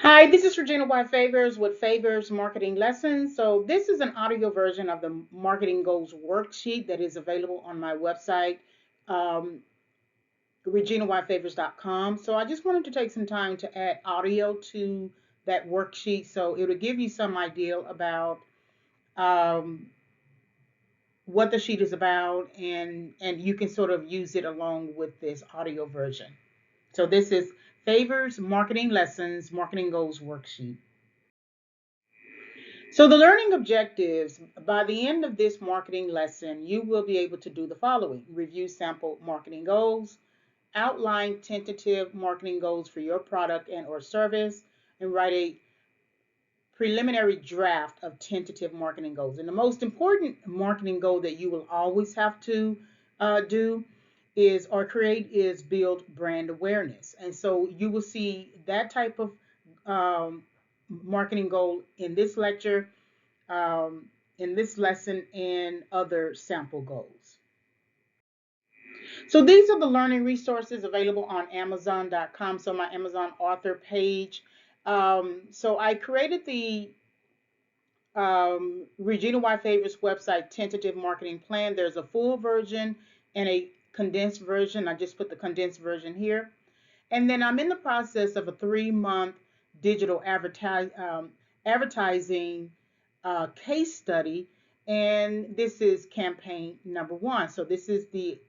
Hi, this is Regina White Favors with Favors Marketing Lessons. So, this is an audio version of the Marketing Goals worksheet that is available on my website, um, reginawhitefavors.com. So, I just wanted to take some time to add audio to that worksheet so it will give you some idea about um, what the sheet is about, and you can sort of use it along with this audio version. So, this is Favors Marketing Lessons Marketing Goals worksheet. So the learning objectives, by the end of this marketing lesson, you will be able to do the following: review sample marketing goals, outline tentative marketing goals for your product and or service, and write a preliminary draft of tentative marketing goals. And the most important marketing goal that you will always have to do is or create is build brand awareness. And so you will see that type of marketing goal in this lecture, um, in this lesson, and other sample goals. So these are the learning resources available on Amazon.com. So my Amazon author page. So I created the Regina White Favors website tentative marketing plan. There's a full version and a condensed version. I just put the condensed version here. And then I'm in the process of a 3-month digital advertising case study, and this is campaign number 1. So this is the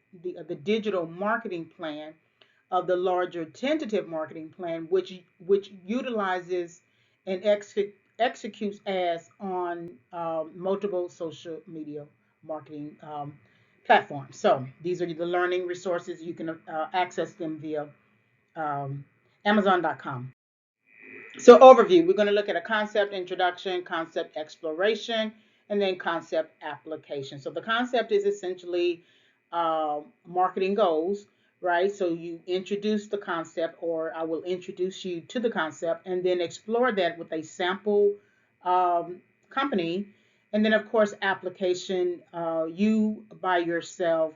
digital marketing plan of the larger tentative marketing plan, which utilizes and executes ads on multiple social media marketing platforms. So these are the learning resources. You can access them via um, Amazon.com. So overview, we're going to look at a concept introduction, concept exploration, and then concept application. So the concept is essentially marketing goals, right? So you introduce the concept, or I will introduce you to the concept, and then explore that with a sample company. And then, of course, application, you by yourself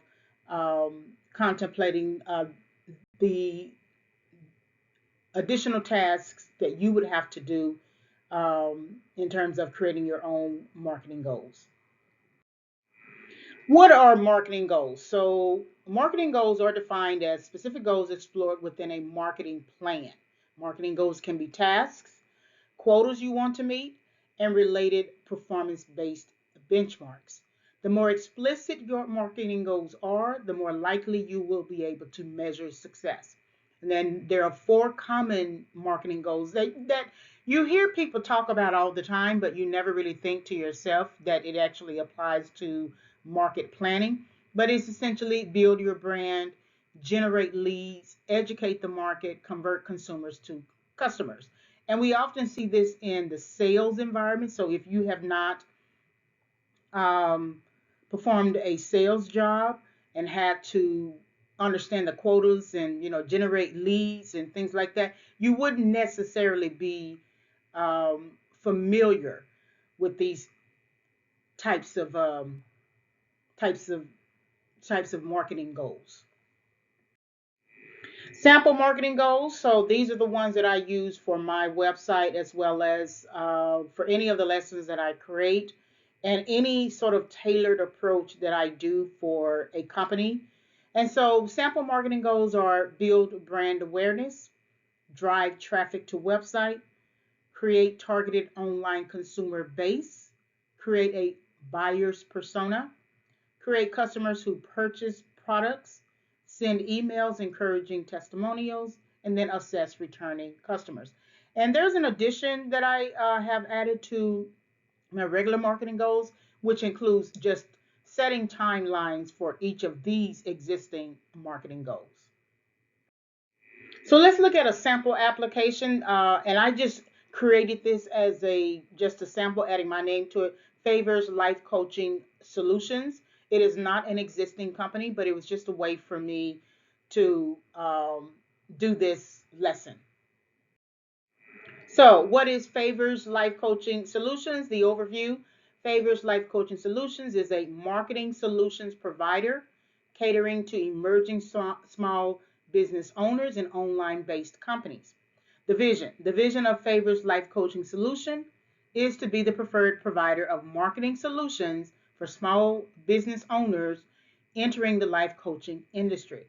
contemplating the additional tasks that you would have to do in terms of creating your own marketing goals. What are marketing goals? So, marketing goals are defined as specific goals explored within a marketing plan. Marketing goals can be tasks, quotas you want to meet, and related performance based benchmarks. The more explicit your marketing goals are, the more likely you will be able to measure success. And then there are 4 common marketing goals that you hear people talk about all the time, but you never really think to yourself that it actually applies to market planning. But it's essentially build your brand, generate leads, educate the market, convert consumers to customers. And we often see this in the sales environment. So if you have not um, performed a sales job and had to understand the quotas and generate leads and things like that, you wouldn't necessarily be familiar with these types of types of types of marketing goals. Sample marketing goals. So these are the ones that I use for my website as well as for any of the lessons that I create and any sort of tailored approach that I do for a company. And so sample marketing goals are build brand awareness, drive traffic to website, create targeted online consumer base, create a buyer's persona, create customers who purchase products, send emails encouraging testimonials, and then assess returning customers. And there's an addition that I have added to my regular marketing goals, which includes just setting timelines for each of these existing marketing goals. So let's look at a sample application, and I just created this as just a sample, adding my name to it. Favors Life Coaching Solutions. It is not an existing company, but it was just a way for me to do this lesson. So, what is Favors Life Coaching Solutions? The overview. Favors Life Coaching Solutions is a marketing solutions provider catering to emerging small business owners and online based companies. The vision of Favors Life Coaching Solution is to be the preferred provider of marketing solutions for small business owners entering the life coaching industry.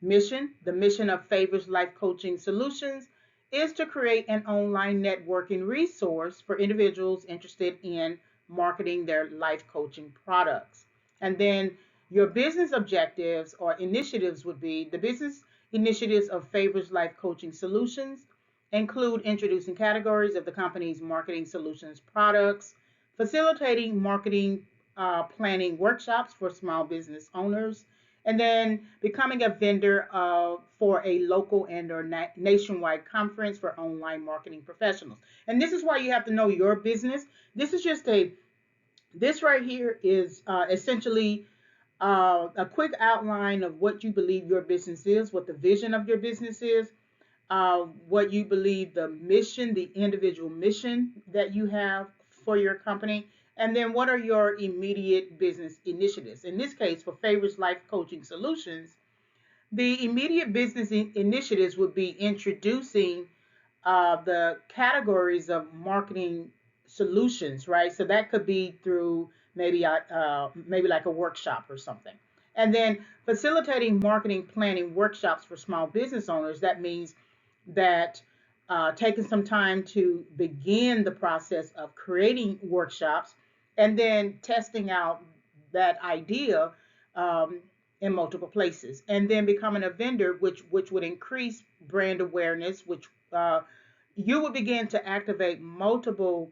Mission The mission of Favors Life Coaching Solutions is to create an online networking resource for individuals interested in marketing their life coaching products. And then your business objectives or initiatives would be the business initiatives of Favors Life Coaching Solutions include introducing categories of the company's marketing solutions products, facilitating marketing planning workshops for small business owners, and then becoming a vendor for a local and or nationwide conference for online marketing professionals. And this is why you have to know your business. This is just this right here is essentially a quick outline of what you believe your business is, what the vision of your business is, what you believe the mission, the individual mission that you have for your company, and then what are your immediate business initiatives. In this case, for Favors Life Coaching Solutions, the immediate business initiatives would be introducing the categories of marketing solutions, right? So that could be through maybe like a workshop or something. And then facilitating marketing planning workshops for small business owners. That means that taking some time to begin the process of creating workshops and then testing out that idea um, in multiple places, and then becoming a vendor, which would increase brand awareness, which you would begin to activate multiple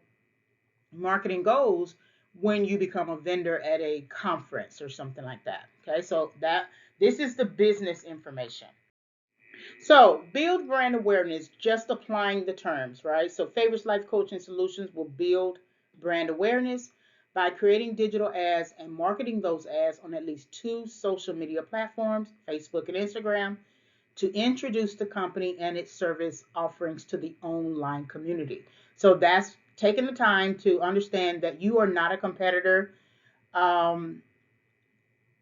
marketing goals when you become a vendor at a conference or something like that. Okay, so that this is the business information. So build brand awareness, just applying the terms, right? So Favors Life Coaching Solutions will build brand awareness by creating digital ads and marketing those ads on at least two social media platforms, Facebook and Instagram, to introduce the company and its service offerings to the online community. So that's taking the time to understand that you are not a competitor um,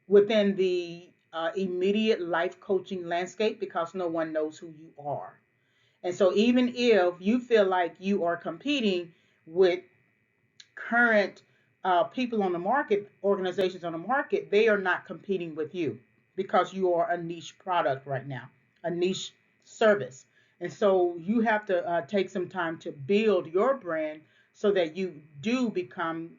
within the immediate life coaching landscape because no one knows who you are. And so, even if you feel like you are competing with current people on the market, organizations on the market, they are not competing with you because you are a niche product right now, a niche service. And so you have to take some time to build your brand so that you do become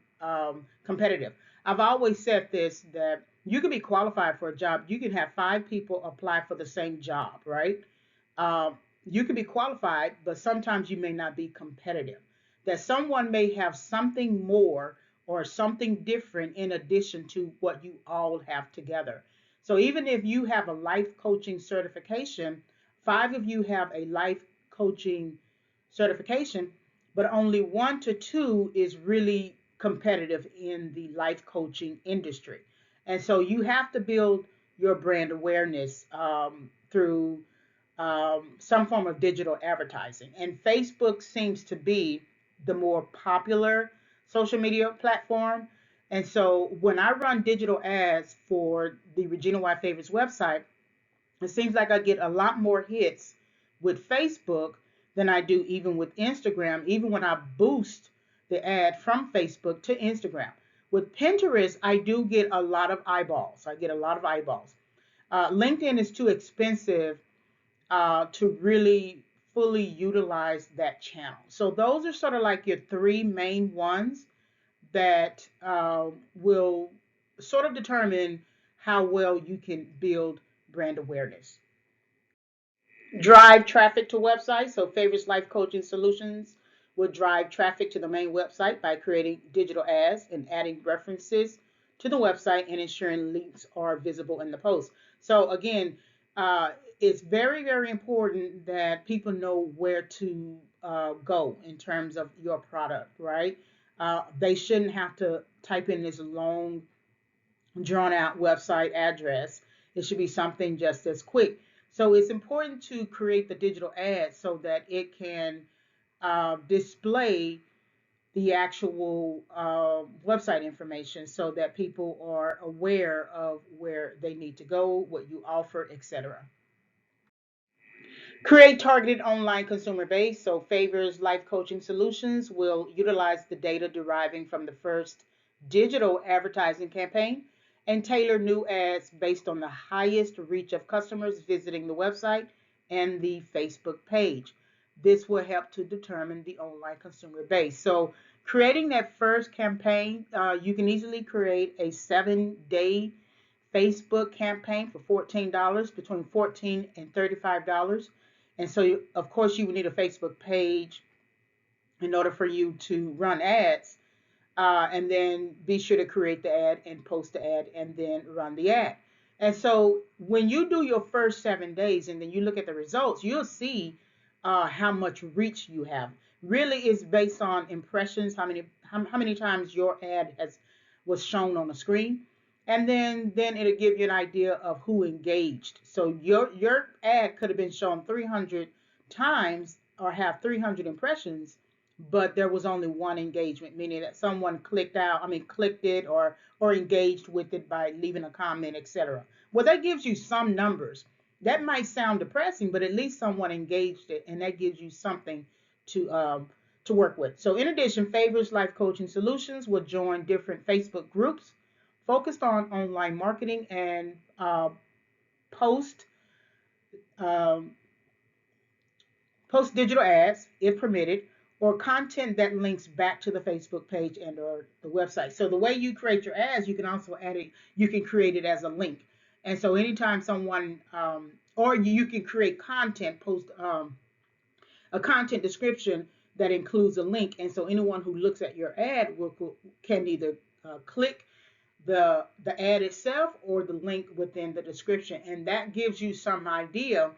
competitive. I've always said this, that you can be qualified for a job. You can have five people apply for the same job, right? You can be qualified, but sometimes you may not be competitive. That someone may have something more or something different in addition to what you all have together. So even if you have a life coaching certification, five of you have a life coaching certification, but only one to two is really competitive in the life coaching industry. And so you have to build your brand awareness through some form of digital advertising. And Facebook seems to be the more popular social media platform. And so when I run digital ads for the Regina Y Favorites website, it seems like I get a lot more hits with Facebook than I do even with Instagram, even when I boost the ad from Facebook to Instagram. With Pinterest, I do get a lot of eyeballs. I get a lot of eyeballs. LinkedIn is too expensive to really fully utilize that channel. So those are sort of like your three main ones that will sort of determine how well you can build brand awareness. Drive traffic to websites. So Favors Life Coaching Solutions will drive traffic to the main website by creating digital ads and adding references to the website and ensuring links are visible in the post. So again, it's very, very important that people know where to go in terms of your product, right? They shouldn't have to type in this long drawn out website address. It should be something just as quick. So it's important to create the digital ad so that it can display the actual website information so that people are aware of where they need to go, what you offer, etc. Create targeted online consumer base. So Favors Life Coaching Solutions will utilize the data deriving from the first digital advertising campaign and tailor new ads based on the highest reach of customers visiting the website and the Facebook page. This will help to determine the online consumer base. So creating that first campaign, you can easily create a 7-day Facebook campaign for $14, between $14 and $35. And so, of course, you would need a Facebook page in order for you to run ads. And then be sure to create the ad and post the ad and then run the ad. And so when you do your first 7 days and then you look at the results, you'll see how much reach you have. Really, it's based on impressions, how many times your ad has was shown on the screen, and then it'll give you an idea of who engaged. So your ad could have been shown 300 times or have 300 impressions, but there was only one engagement, meaning that someone clicked it or engaged with it by leaving a comment, etc. Well, that gives you some numbers. That might sound depressing, but at least someone engaged it, and that gives you something to work with. So, in addition, Favors Life Coaching Solutions will join different Facebook groups focused on online marketing and post um, post digital ads, if permitted, or content that links back to the Facebook page and or the website. So the way you create your ads, you can also add it, you can create it as a link. And so anytime someone, or you can create content, post a content description that includes a link. And so anyone who looks at your ad can either click the ad itself or the link within the description. And that gives you some idea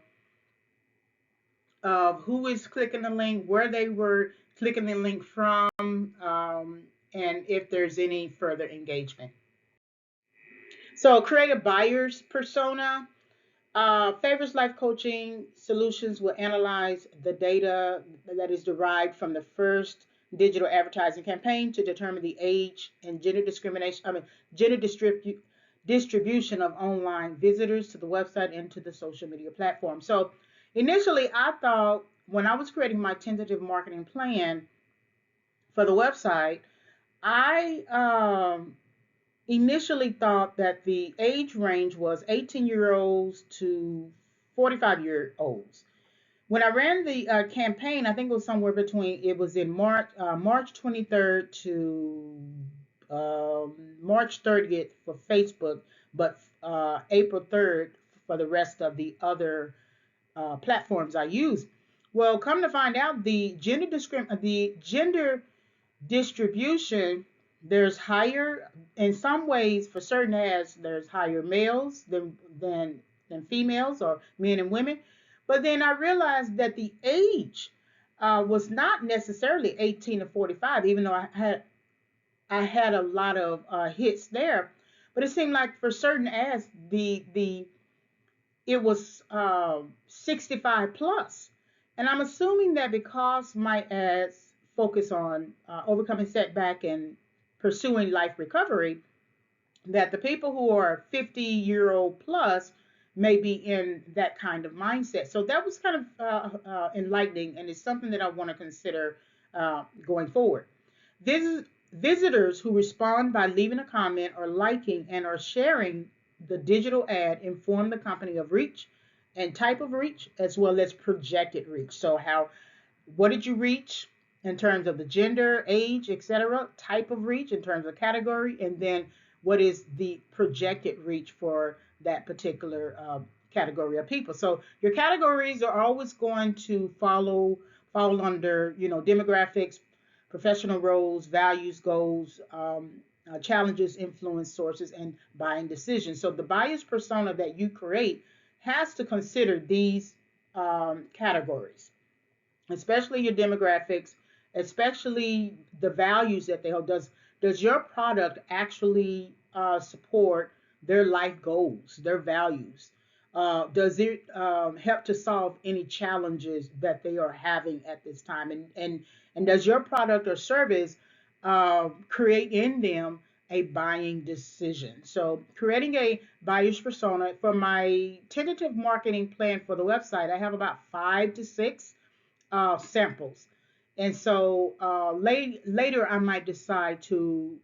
of who is clicking the link, where they were clicking the link from, and if there's any further engagement. So create a buyer's persona. Favors Life Coaching Solutions will analyze the data that is derived from the first digital advertising campaign to determine the age and gender distribution of online visitors to the website and to the social media platform. So initially, I thought when I was creating my tentative marketing plan for the website, I initially thought that the age range was 18-year-olds to 45-year-olds. When I ran the campaign, I think it was somewhere between, it was in March 23rd to March 30th for Facebook, but April 3rd for the rest of the other platforms I use. Well, come to find out, the gender distribution, there's higher in some ways for certain ads. There's higher males than females or men and women. But then I realized that the age was not necessarily 18 to 45, even though I had a lot of hits there. But it seemed like for certain ads, the it was 65 plus. And I'm assuming that because my ads focus on overcoming setback and pursuing life recovery, that the people who are 50-year-old plus may be in that kind of mindset. So that was kind of enlightening, and it's something that I want to consider going forward. Visitors who respond by leaving a comment or liking and or sharing the digital ad inform the company of reach and type of reach as well as projected reach. So what did you reach in terms of the gender, age, etc., type of reach in terms of category, and then what is the projected reach for that particular category of people. So your categories are always going to fall under, demographics, professional roles, values, goals, challenges, influence, sources, and buying decisions. So the buyer's persona that you create has to consider these categories, especially your demographics, especially the values that they hold. Does your product actually support their life goals, their values? Does it help to solve any challenges that they are having at this time? And does your product or service create in them a buying decision. So creating a buyer's persona for my tentative marketing plan for the website, I have about 5 to 6 samples. And so later I might decide to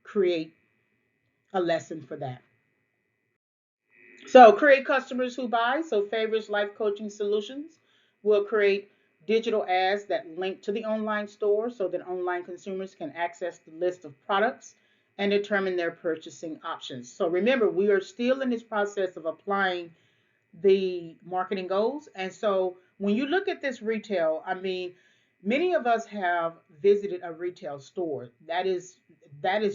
create a lesson for that. So create customers who buy. So Favors Life Coaching Solutions will create digital ads that link to the online store so that online consumers can access the list of products and determine their purchasing options. So remember, we are still in this process of applying the marketing goals. And so when you look at this retail, I mean, many of us have visited a retail store. That is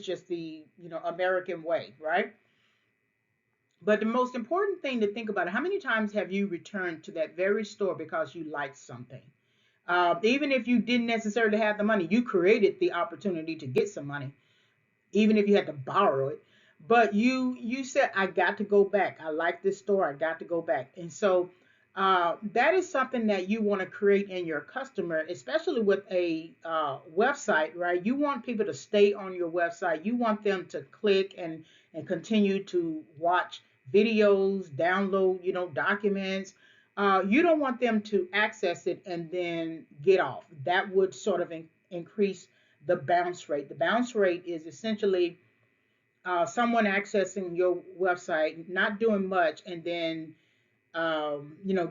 just the, American way, right? But the most important thing to think about, how many times have you returned to that very store because you liked something? Even if you didn't necessarily have the money, you created the opportunity to get some money, even if you had to borrow it. But you said, I got to go back. I like this store. I got to go back. And so that is something that you want to create in your customer, especially with a website, right? You want people to stay on your website. You want them to click and continue to watch videos, download, documents. You don't want them to access it and then get off. That would sort of increase the bounce rate. The bounce rate is essentially someone accessing your website, not doing much, and then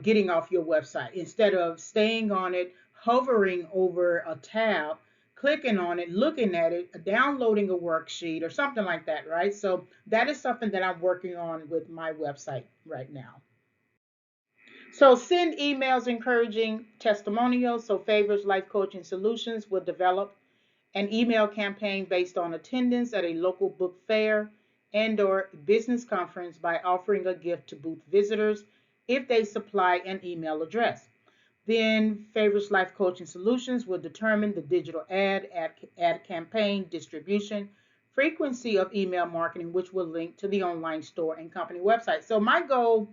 getting off your website instead of staying on it, hovering over a tab, clicking on it, looking at it, downloading a worksheet or something like that, right? So that is something that I'm working on with my website right now. So send emails encouraging testimonials. So Favors Life Coaching Solutions will develop an email campaign based on attendance at a local book fair and or business conference by offering a gift to booth visitors if they supply an email address. Then Favors Life Coaching Solutions will determine the digital ad campaign distribution, frequency of email marketing, which will link to the online store and company website. So my goal,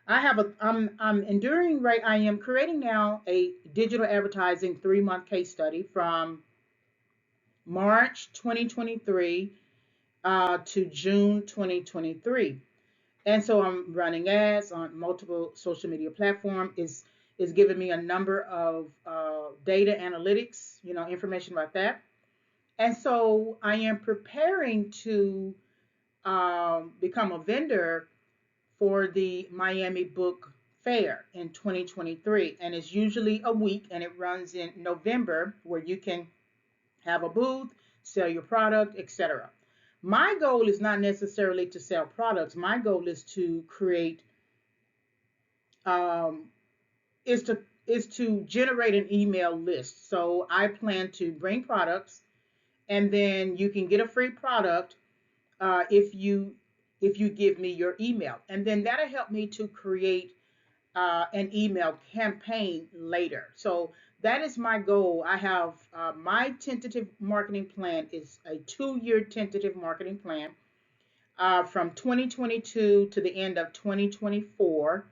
I'm enduring, right? I am creating now a digital advertising 3-month case study from March 2023 to June 2023. And so I'm running ads on multiple social media platforms. Is giving me a number of data analytics, information about that. And so I am preparing to become a vendor for the Miami Book Fair in 2023. And it's usually a week and it runs in November where you can have a booth, sell your product, etc. My goal is not necessarily to sell products. My goal is to create, um, is to generate an email list. So I plan to bring products, and then you can get a free product if you give me your email, and then that'll help me to create an email campaign later. So that is my goal. I have my tentative marketing plan is a 2-year tentative marketing plan from 2022 to the end of 2024.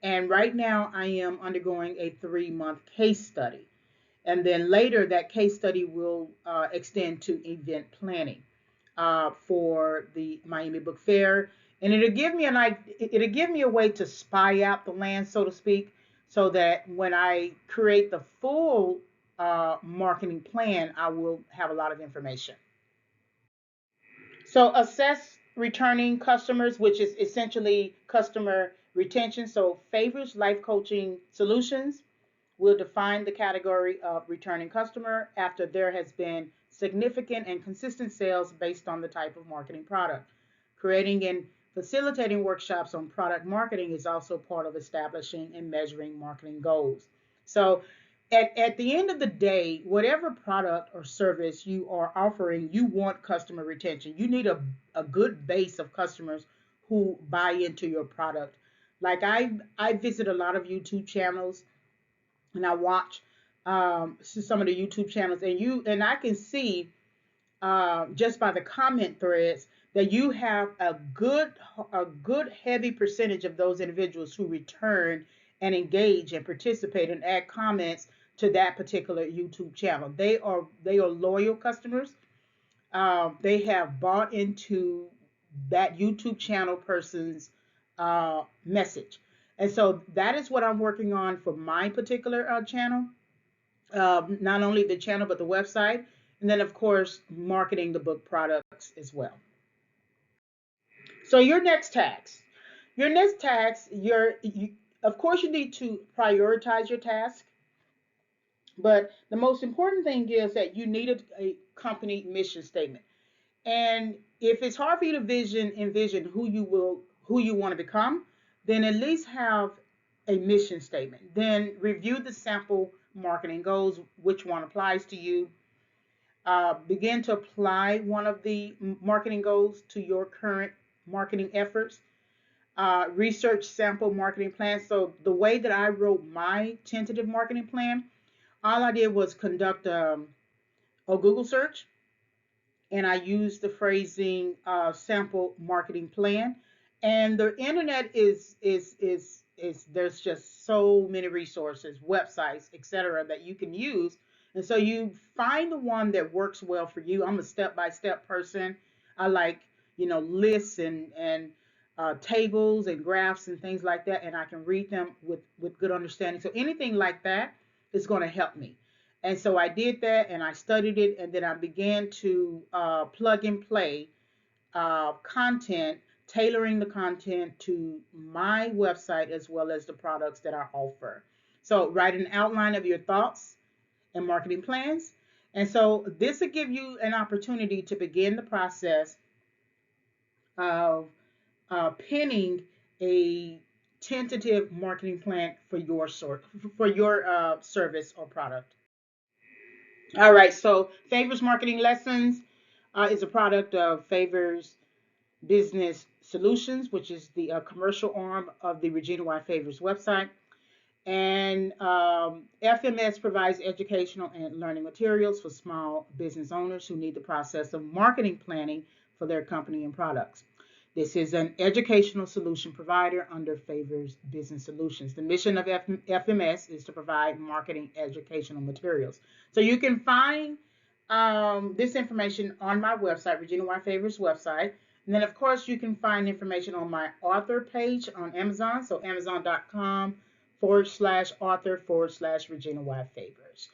And right now I am undergoing a 3-month case study. And then later that case study will extend to event planning for the Miami Book Fair, and it'll give me a way to spy out the land, so to speak, so that when I create the full marketing plan, I will have a lot of information. So assess returning customers, which is essentially customer retention. So Favors Life Coaching Solutions will define the category of returning customer after there has been significant and consistent sales based on the type of marketing product. Creating and facilitating workshops on product marketing is also part of establishing and measuring marketing goals. So at the end of the day, whatever product or service you are offering, you want customer retention. You need a good base of customers who buy into your product. Like I visit a lot of YouTube channels and I watch some of the YouTube channels, and I can see just by the comment threads that you have a good heavy percentage of those individuals who return and engage and participate and add comments to that particular YouTube channel. They are loyal customers. they have bought into that YouTube channel person's message. And so that is what I'm working on for my particular channel. Not only the channel, but the website. And then, of course, marketing the book products as well. So your next task, of course, you need to prioritize your task. But the most important thing is that you need a company mission statement. And if it's hard for you to envision who you want to become, then at least have a mission statement. Then review the sample marketing goals, which one applies to you. Begin to apply one of the marketing goals to your current marketing efforts. Research sample marketing plans. So the way that I wrote my tentative marketing plan, all I did was conduct a Google search, and I used the phrasing sample marketing plan. And the internet is there's just so many resources, websites, etc. that you can use. And so you find the one that works well for you. I'm a step-by-step person. I like, lists and tables and graphs and things like that, and I can read them with good understanding. So anything like that is going to help me. And so I did that and I studied it, and then I began to plug and play content, tailoring the content to my website as well as the products that I offer. So write an outline of your thoughts and marketing plans. And so this will give you an opportunity to begin the process of penning a tentative marketing plan for your service or product. All right, so Favors Marketing Lessons is a product of Favors Business Solutions, which is the commercial arm of the Regina Y. Favors website. And FMS provides educational and learning materials for small business owners who need the process of marketing planning for their company and products. This is an educational solution provider under Favors Business Solutions. The mission of FMS is to provide marketing educational materials. So you can find this information on my website, Regina Y. Favors website. And then, of course, you can find information on my author page on Amazon. So amazon.com/author/Regina Y. Favors.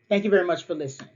Thank you very much for listening.